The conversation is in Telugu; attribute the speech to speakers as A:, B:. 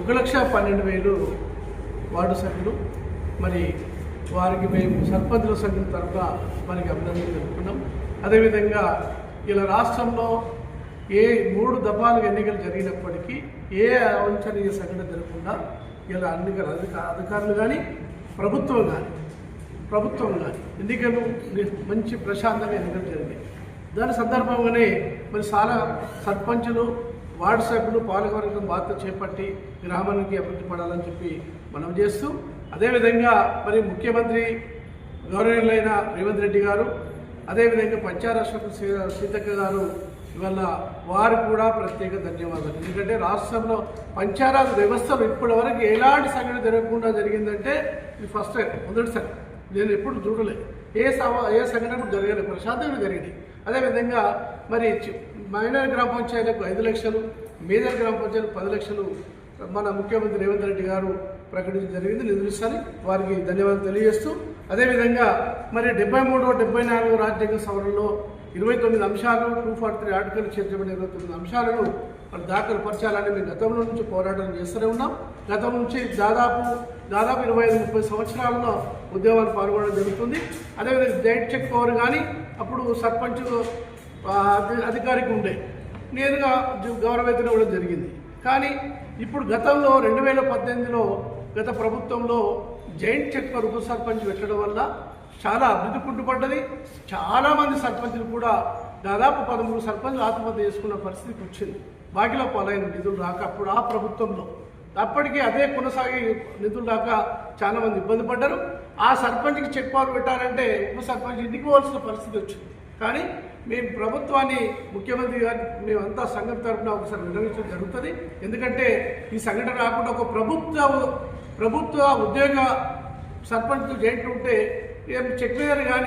A: 1,12,000 వార్డు సభ్యులు. మరి వారికి మేము సర్పంచుల సంఘం తరఫున మనకి అభినందనలు తెలుపుతున్నాం. అదేవిధంగా ఇలా రాష్ట్రంలో ఏ 3 దఫాలుగా ఎన్నికలు జరిగినప్పటికీ ఏ అవాంఛనీయ సంఘటన జరగకుండా ఇలా అధికారులు కానీ ప్రభుత్వం కానీ ఎన్నికలు మంచి ప్రశాంతంగా ఎన్నికలు జరిగాయి. దాని సందర్భంగానే మరి చాలా సర్పంచులు వార్డు సభ్యులు పాలకవర్గం బాధ్యత చేపట్టి గ్రామానికి అభివృద్ధి పడాలని చెప్పి మనం చేస్తూ, అదేవిధంగా మరి ముఖ్యమంత్రి గౌరవనీయులైన రేవంత్ రెడ్డి గారు, అదేవిధంగా పంచాయత్ సీతక్క గారు, ఇవాళ వారు కూడా ప్రత్యేక ధన్యవాదాలు. ఎందుకంటే రాష్ట్రంలో పంచాయత్ వ్యవస్థలు ఇప్పటి వరకు ఎలాంటి సంఘటన జరగకుండా జరిగిందంటే ఇది ఫస్ట్ టైం, మొదటిసారి. నేను ఎప్పుడు చూడలేదు. ఏ సంఘటన జరగలేదు, ప్రశాంతంగా జరిగింది. అదేవిధంగా మరి మైనర్ గ్రామ పంచాయతీలకు 5 లక్షలు, మేజర్ గ్రామ పంచాయతీలకు 10 లక్షలు మన ముఖ్యమంత్రి రేవంత్ రెడ్డి గారు ప్రకటించడం జరిగింది. నిధులిస్తారని వారికి ధన్యవాదాలు తెలియజేస్తూ, అదేవిధంగా మరి 73వ 74వ రాజ్యాంగ సవరణలో 29 అంశాలు 243 ఆర్టికల్ చేర్చబడిన 29 అంశాలను మరి దాఖలు పరచాలని మేము గతంలో నుంచి పోరాటం చేస్తూనే ఉన్నాం. గతం నుంచి దాదాపు 25-30 సంవత్సరాలలో ఉద్యమాలు పాల్గొనడం జరుగుతుంది. అదేవిధంగా జైట్ చెక్ పవర్ కానీ అప్పుడు సర్పంచులు అధికారికి ఉండే నేరుగా గౌరవేతనం ఇవ్వడం జరిగింది. కానీ ఇప్పుడు గతంలో 2018లో గత ప్రభుత్వంలో జైంట్ చెక్ పవర్ ఉప సర్పంచ్ పెట్టడం వల్ల చాలా అభివృద్ధి కుంటుపడ్డది. చాలామంది సర్పంచులు కూడా దాదాపు 13 సర్పంచులు ఆత్మహత్య చేసుకున్న పరిస్థితికి వచ్చింది. బాకీలో పాలైన నిధులు రాక అప్పుడు ఆ ప్రభుత్వంలో అప్పటికీ అదే కొనసాగి నిధులు రాక చాలామంది ఇబ్బంది పడ్డారు. ఆ సర్పంచ్కి చెక్ పవర్ పెట్టాలంటే ఉప సర్పంచ్ ఇంటికి పోవాల్సిన పరిస్థితి వచ్చింది. కానీ మేము ప్రభుత్వాన్ని, ముఖ్యమంత్రి గారిని మేమంతా సంఘం తరఫున ఒకసారి విన్నవించడం జరుగుతుంది. ఎందుకంటే ఈ సంఘటన రాకుండా ఒక ప్రభుత్వ ఉద్యోగ సర్పంచ్ జైంట్ ఉంటే చెక్ వేయరు కానీ